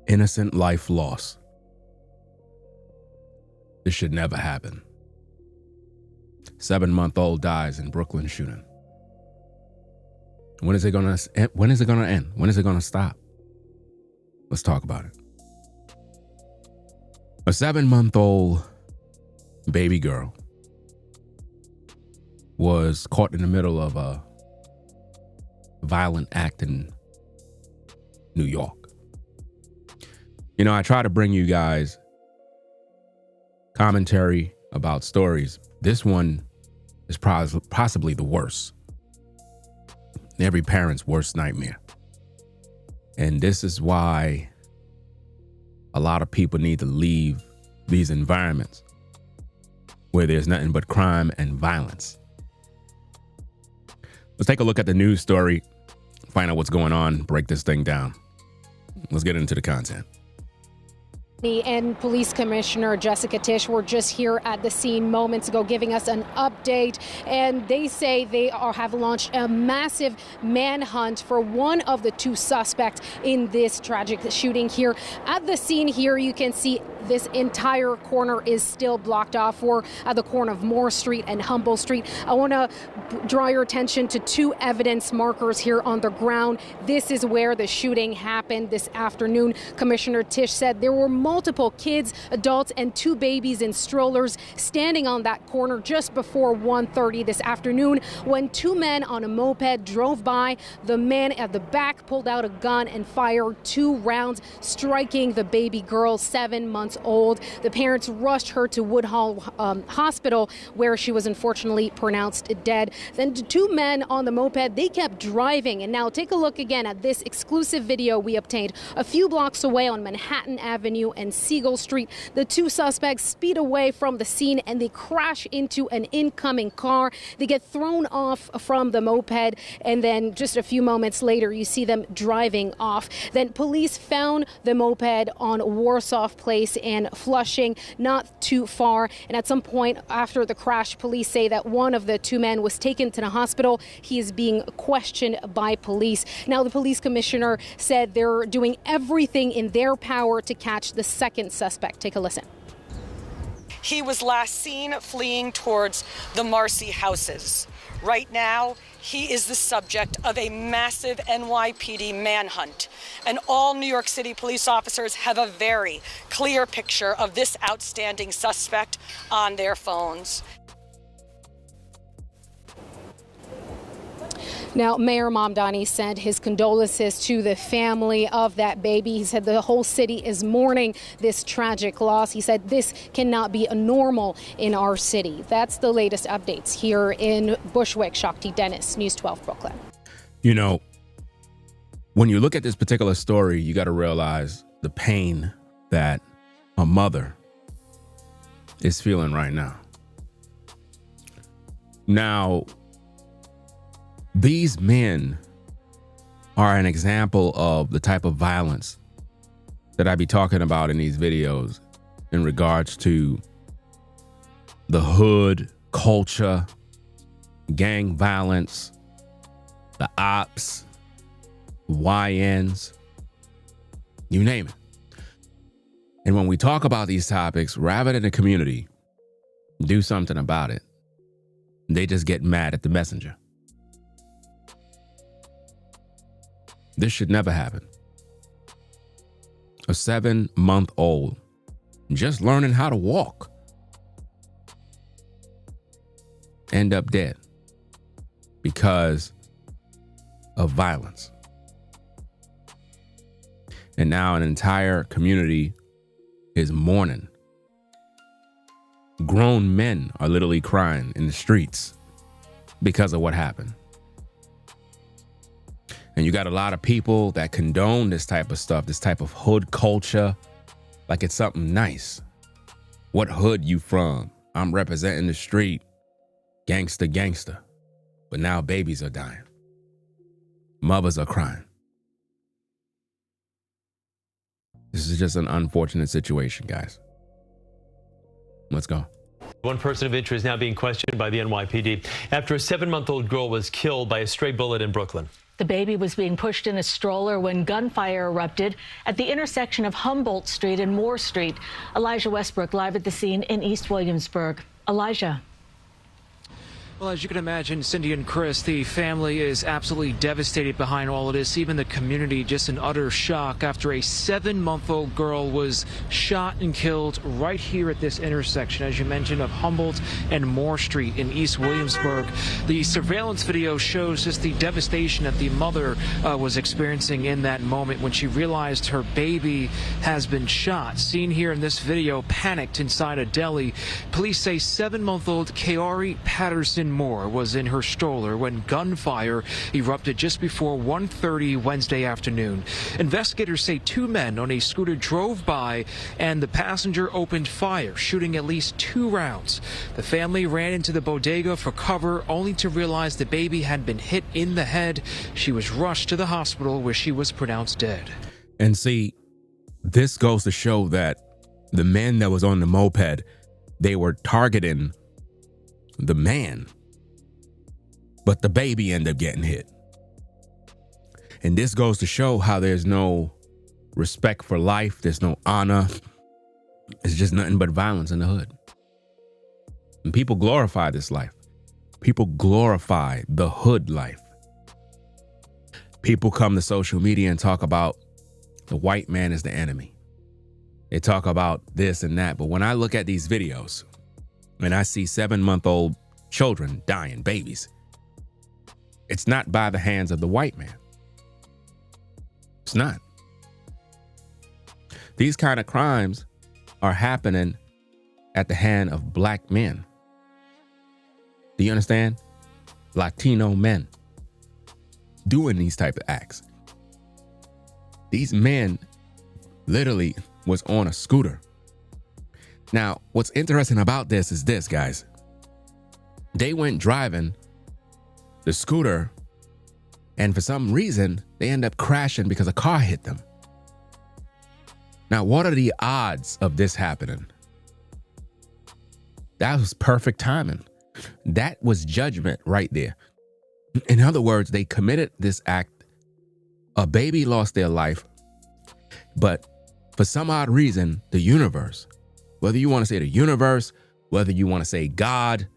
Innocent life lost. This should never happen. 7-month-old dies in Brooklyn shooting. When is it gonna end? When is it gonna stop? Let's talk about it. A 7-month-old baby girl was caught in the middle of a violent act in New York. You know, I try to bring you guys commentary about stories. This one is possibly the worst. Every parent's worst nightmare. And this is why a lot of people need to leave these environments where there's nothing but crime and violence. Let's take a look at the news story, find out what's going on, break this thing down. Let's get into the content. And Police Commissioner Jessica Tisch were just here at the scene moments ago giving us an update, and they say they have launched a massive manhunt for one of the two suspects in this tragic shooting here. At the scene here, you can see this entire corner is still blocked off for the corner of Moore Street and Humboldt Street. I want to draw your attention to two evidence markers here on the ground. This is where the shooting happened this afternoon. Commissioner Tisch said there were multiple kids, adults, and two babies in strollers standing on that corner just before 1:30 this afternoon when two men on a moped drove by. The man at the back pulled out a gun and fired 2 rounds, striking the baby girl, 7 months old. The parents rushed her to Woodhull Hospital, where she was unfortunately pronounced dead. Then the two men on the moped, they kept driving. And now take a look again at this exclusive video we obtained a few blocks away on Manhattan Avenue and Siegel Street. The two suspects speed away from the scene and they crash into an incoming car. They get thrown off from the moped, and then just a few moments later, you see them driving off. Then police found the moped on Warsaw Place and Flushing, not too far. And at some point after the crash, police say that one of the two men was taken to the hospital. He is being questioned by police. Now, the police commissioner said they're doing everything in their power to catch the second suspect. Take a listen. He was last seen fleeing towards the Marcy houses. Right now, he is the subject of a massive NYPD manhunt. And all New York City police officers have a very clear picture of this outstanding suspect on their phones. Now, Mayor Mamdani sent his condolences to the family of that baby. He said the whole city is mourning this tragic loss. He said this cannot be a normal in our city. That's the latest updates here in Bushwick. Shakti Dennis, News 12 Brooklyn. You know, when you look at this particular story, you got to realize the pain that a mother is feeling right now. Now, these men are an example of the type of violence that I be talking about in these videos in regards to the hood culture, gang violence, the ops, YNs, you name it. And when we talk about these topics, rather than the community do something about it, they just get mad at the messenger. This should never happen. A 7-month-old just learning how to walk end up dead because of violence. And now an entire community is mourning. Grown men are literally crying in the streets because of what happened. And you got a lot of people that condone this type of stuff, this type of hood culture, like it's something nice. What hood you from? I'm representing the street. Gangster, gangster. But now babies are dying. Mothers are crying. This is just an unfortunate situation, guys. Let's go. One person of interest now being questioned by the NYPD after a 7-month-old girl was killed by a stray bullet in Brooklyn. The baby was being pushed in a stroller when gunfire erupted at the intersection of Humboldt Street and Moore Street. Elijah Westbrook live at the scene in East Williamsburg. Elijah. Well, as you can imagine, Cindy and Chris, the family is absolutely devastated behind all of this. Even the community just in utter shock after a 7-month-old girl was shot and killed right here at this intersection, as you mentioned, of Humboldt and Moore Street in East Williamsburg. The surveillance video shows just the devastation that the mother was experiencing in that moment when she realized her baby has been shot. Seen here in this video, panicked inside a deli. Police say 7-month-old Kaori Patterson Moore was in her stroller when gunfire erupted just before 1:30 Wednesday afternoon. Investigators say 2 men on a scooter drove by and the passenger opened fire, shooting at least 2 rounds. The family ran into the bodega for cover, only to realize the baby had been hit in the head. She was rushed to the hospital where she was pronounced dead. And see, this goes to show that the men that was on the moped, they were targeting the man, but the baby ended up getting hit. And this goes to show how there's no respect for life. There's no honor. It's just nothing but violence in the hood. And people glorify this life. People glorify the hood life. People come to social media and talk about the white man is the enemy. They talk about this and that. But when I look at these videos and I see 7-month-old children dying, babies, it's not by the hands of the white man. It's not. These kind of crimes are happening at the hand of black men. Do you understand? Latino men doing these type of acts. These men literally was on a scooter. Now, what's interesting about this is this, guys. They went driving the scooter, and for some reason, they end up crashing because a car hit them. Now, what are the odds of this happening? That was perfect timing. That was judgment right there. In other words, they committed this act. A baby lost their life, but for some odd reason, the universe, whether you want to say the universe, whether you want to say God,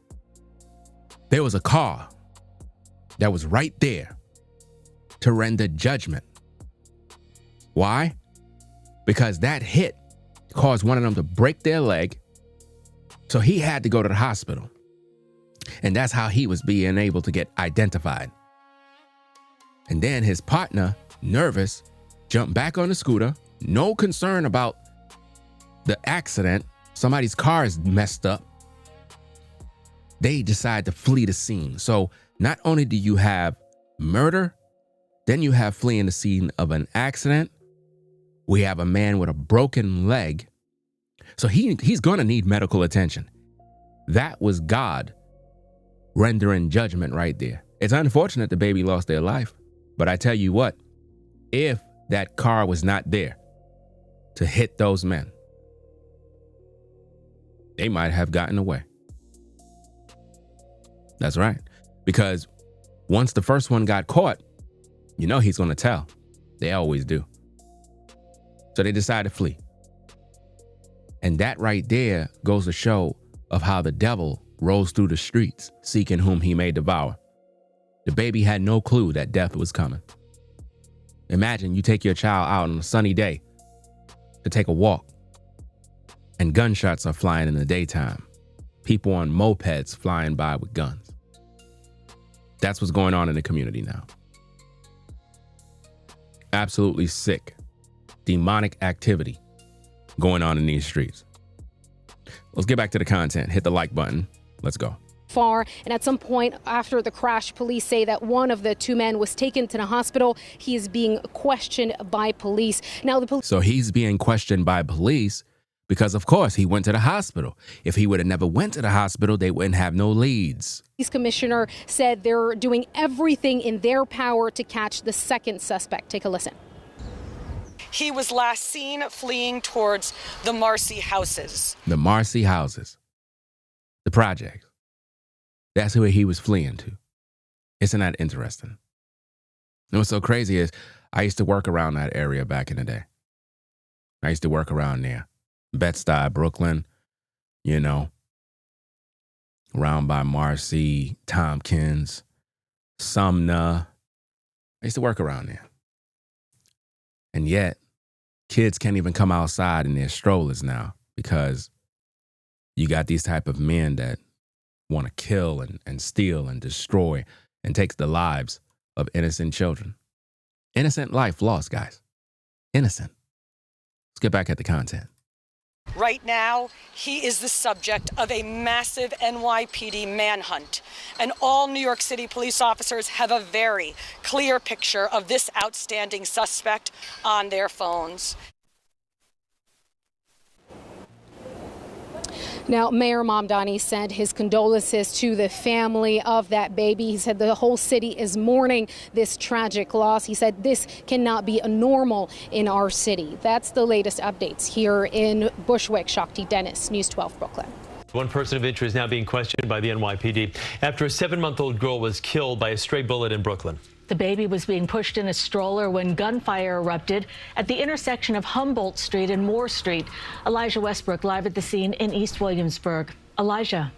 there was a car that was right there to render judgment. Why? Because that hit caused one of them to break their leg. So he had to go to the hospital. And that's how he was being able to get identified. And then his partner, nervous, jumped back on the scooter. No concern about the accident. Somebody's car is messed up. They decide to flee the scene. So not only do you have murder, then you have fleeing the scene of an accident. We have a man with a broken leg. So he's going to need medical attention. That was God rendering judgment right there. It's unfortunate the baby lost their life. But I tell you what, if that car was not there to hit those men, they might have gotten away. That's right. Because once the first one got caught, you know he's going to tell. They always do. So they decide to flee. And that right there goes to show of how the devil rolls through the streets seeking whom he may devour. The baby had no clue that death was coming. Imagine you take your child out on a sunny day to take a walk, and gunshots are flying in the daytime. People on mopeds flying by with guns. That's what's going on in the community now. Absolutely sick, demonic activity going on in these streets. Let's get back to the content. Hit the like button. Let's go. Far, and at some point after the crash, police say that one of the 2 men was taken to the hospital. He is being questioned by police. Now, So he's being questioned by police because, of course, he went to the hospital. If he would have never went to the hospital, they wouldn't have no leads. police commissioner said they're doing everything in their power to catch the second suspect. Take a listen. He was last seen fleeing towards the Marcy houses. The Marcy houses. The projects. That's where he was fleeing to. Isn't that interesting? And what's so crazy is I used to work around that area back in the day. I used to work around there. Bed-Stuy, Brooklyn, you know, around by Marcy, Tompkins, Sumner. I used to work around there. And yet, kids can't even come outside in their strollers now because you got these type of men that want to kill and steal and destroy and take the lives of innocent children. Innocent life lost, guys. Innocent. Let's get back at the content. Right now, he is the subject of a massive NYPD manhunt. And all New York City police officers have a very clear picture of this outstanding suspect on their phones. Now, Mayor Mamdani sent his condolences to the family of that baby. He said the whole city is mourning this tragic loss. He said this cannot be a normal in our city. That's the latest updates here in Bushwick. Shakti Dennis, News 12 Brooklyn. One person of interest now being questioned by the NYPD after a 7-month-old girl was killed by a stray bullet in Brooklyn. The baby was being pushed in a stroller when gunfire erupted at the intersection of Humboldt Street and Moore Street. Elijah Westbrook live at the scene in East Williamsburg. Elijah.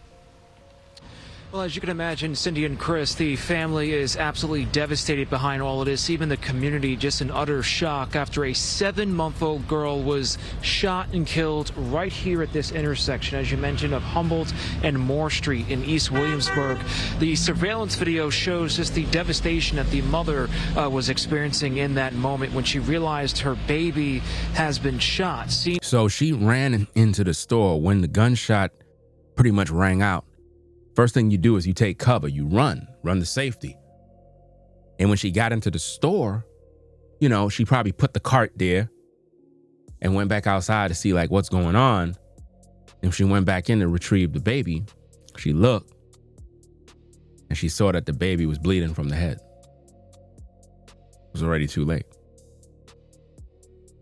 Well, as you can imagine, Cindy and Chris, the family is absolutely devastated behind all of this. Even the community just in utter shock after a 7-month-old girl was shot and killed right here at this intersection, as you mentioned, of Humboldt and Moore Street in East Williamsburg. The surveillance video shows just the devastation that the mother was experiencing in that moment when she realized her baby has been shot. So she ran into the store when the gunshot pretty much rang out. First thing you do is you take cover, you run to safety. And when she got into the store, you know, she probably put the cart there and went back outside to see like what's going on. And she went back in to retrieve the baby. She looked and she saw that the baby was bleeding from the head. It was already too late.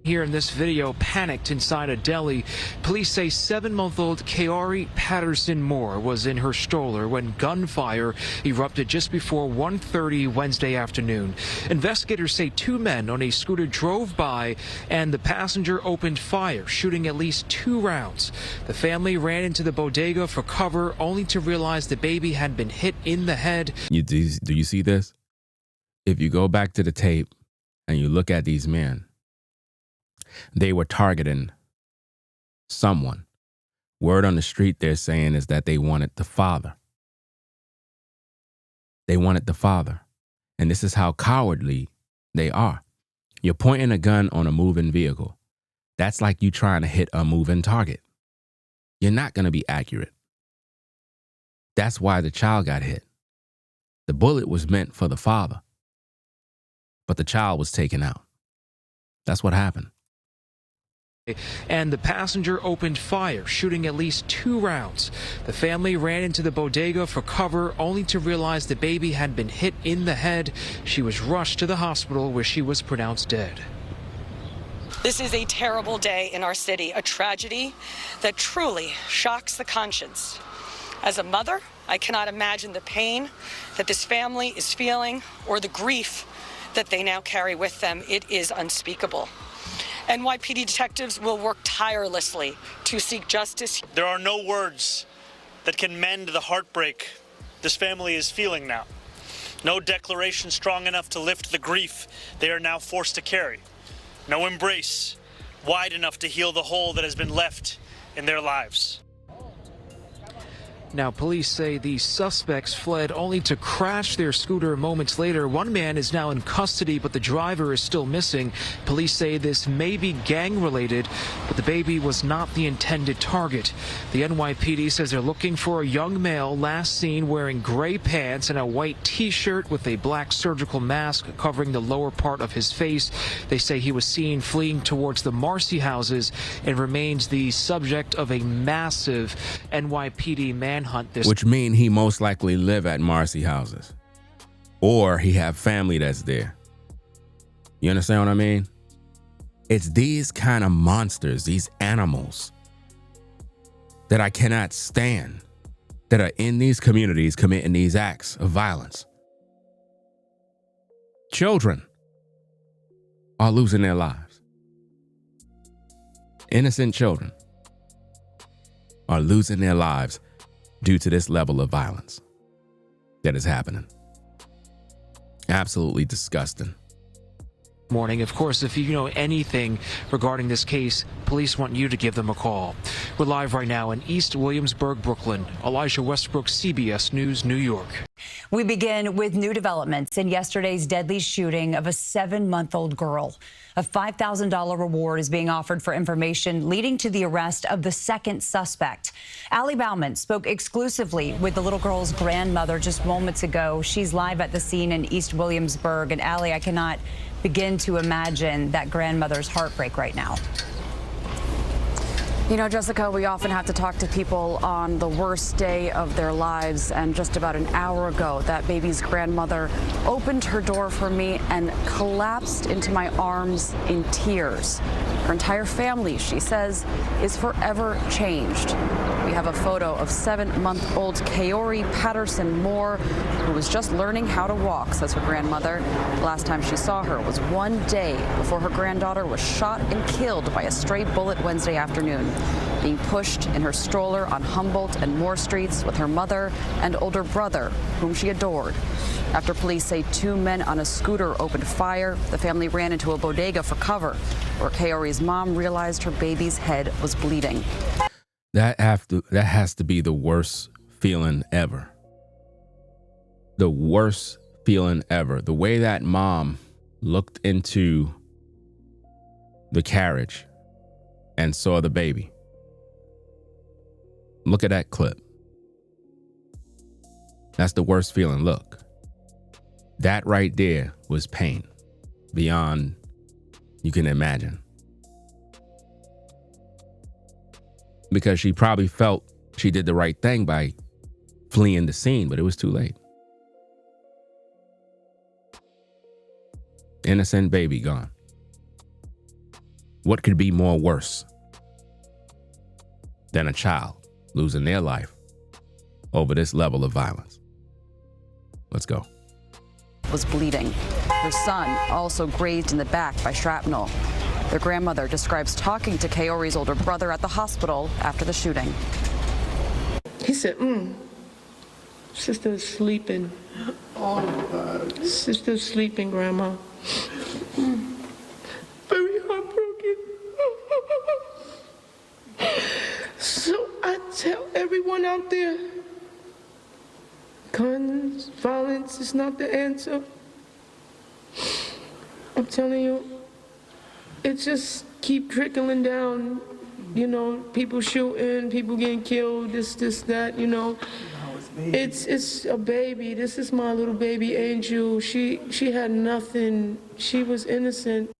Here in this video, panicked inside a deli. Police say 7-month-old Kaori Patterson Moore was in her stroller when gunfire erupted just before 1:30 Wednesday afternoon. Investigators say 2 men on a scooter drove by and the passenger opened fire, shooting at least 2 rounds. The family ran into the bodega for cover, only to realize the baby had been hit in the head. Do you see this? If you go back to the tape and you look at these men, they were targeting someone. Word on the street they're saying is that they wanted the father. They wanted the father. And this is how cowardly they are. You're pointing a gun on a moving vehicle. That's like you trying to hit a moving target. You're not going to be accurate. That's why the child got hit. The bullet was meant for the father, but the child was taken out. That's what happened. And the passenger opened fire, shooting at least 2 rounds. The family ran into the bodega for cover, only to realize the baby had been hit in the head. She was rushed to the hospital where she was pronounced dead. This is a terrible day in our city, a tragedy that truly shocks the conscience. As a mother, I cannot imagine the pain that this family is feeling or the grief that they now carry with them. It is unspeakable. NYPD detectives will work tirelessly to seek justice. There are no words that can mend the heartbreak this family is feeling now. No declaration strong enough to lift the grief they are now forced to carry. No embrace wide enough to heal the hole that has been left in their lives. Now, police say the suspects fled only to crash their scooter moments later. One man is now in custody, but the driver is still missing. Police say this may be gang-related, but the baby was not the intended target. The NYPD says they're looking for a young male last seen wearing gray pants and a white T-shirt with a black surgical mask covering the lower part of his face. They say he was seen fleeing towards the Marcy houses and remains the subject of a massive NYPD manhunt. Which mean he most likely live at Marcy houses. Or he have family that's there. You understand what I mean? It's these kind of monsters, these animals, that I cannot stand, that are in these communities committing these acts of violence. Children are losing their lives. Innocent children are losing their lives due to this level of violence that is happening. Absolutely disgusting. Morning. Of course, if you know anything regarding this case, police want you to give them a call. We're live right now in East Williamsburg, Brooklyn. Elijah Westbrook, CBS News, New York. We begin with new developments in yesterday's deadly shooting of a 7-month-old girl. A $5,000 reward is being offered for information leading to the arrest of the second suspect. Allie Bauman spoke exclusively with the little girl's grandmother just moments ago. She's live at the scene in East Williamsburg. And Allie, I cannot begin to imagine that grandmother's heartbreak right now. You know, Jessica, we often have to talk to people on the worst day of their lives. And just about an hour ago, that baby's grandmother opened her door for me and collapsed into my arms in tears. Her entire family, she says, is forever changed. We have a photo of 7-month-old Kaori Patterson Moore, who was just learning how to walk, says her grandmother. The last time she saw her was one day before her granddaughter was shot and killed by a stray bullet Wednesday afternoon, being pushed in her stroller on Humboldt and Moore Streets with her mother and older brother, whom she adored. After police say 2 men on a scooter opened fire, the family ran into a bodega for cover, where Kaori's mom realized her baby's head was bleeding. That has to be the worst feeling ever. The worst feeling ever. The way that mom looked into the carriage and saw the baby. Look at that clip. That's the worst feeling. Look. That right there was pain beyond you can imagine. Because she probably felt she did the right thing by fleeing the scene, but it was too late. Innocent baby gone. What could be more worse than a child losing their life over this level of violence? Let's go. Was bleeding. Her son also grazed in the back by shrapnel. Their grandmother describes talking to Kaori's older brother at the hospital after the shooting. He said, sister is sleeping. Oh my God. Sister's sleeping, Grandma. Very heartbroken. So I tell everyone out there, guns, violence is not the answer. I'm telling you, it just keep trickling down, you know, people shooting, people getting killed, this, that, you know. It's a baby. This is my little baby Angel. She had nothing. She was innocent.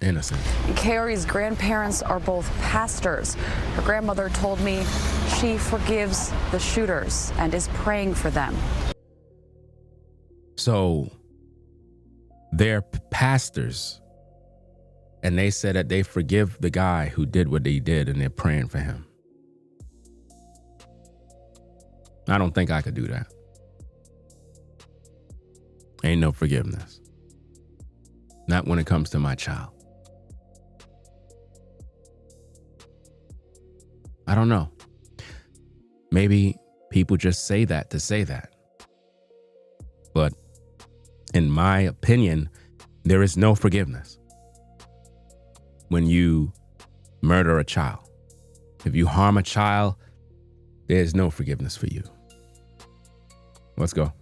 Innocent. Kaori's grandparents are both pastors. Her grandmother told me she forgives the shooters and is praying for them. So they're pastors, and they said that they forgive the guy who did what he did, and they're praying for him. I don't think I could do that. Ain't no forgiveness. Not when it comes to my child. I don't know. Maybe people just say that to say that. But in my opinion, there is no forgiveness when you murder a child. If you harm a child, there's no forgiveness for you. Let's go.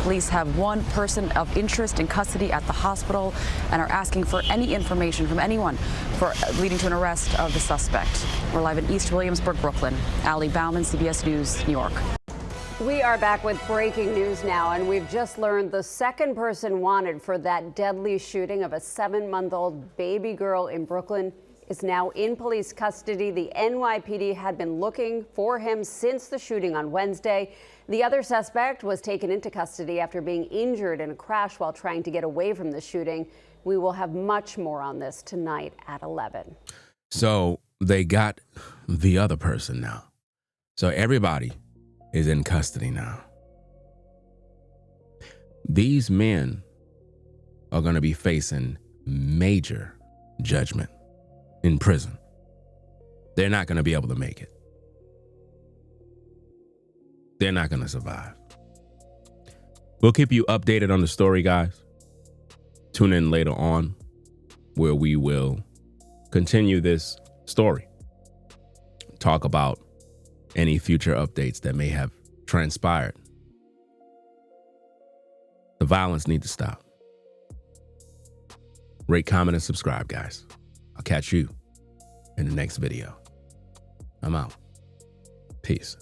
Police have one person of interest in custody at the hospital and are asking for any information from anyone for leading to an arrest of the suspect. We're live in East Williamsburg, Brooklyn. Allie Bauman, CBS News, New York. We are back with breaking news now, and we've just learned the second person wanted for that deadly shooting of a 7-month-old baby girl in Brooklyn is now in police custody. The NYPD had been looking for him since the shooting on Wednesday. The other suspect was taken into custody after being injured in a crash while trying to get away from the shooting. We will have much more on this tonight at 11. So they got the other person now. So everybody is in custody now. These men are going to be facing major judgment in prison. They're not going to be able to make it. They're not going to survive. We'll keep you updated on the story, guys. Tune in later on where we will continue this story. Talk about any future updates that may have transpired. The violence needs to stop. Rate, comment, and subscribe, guys. I'll catch you in the next video. I'm out. Peace.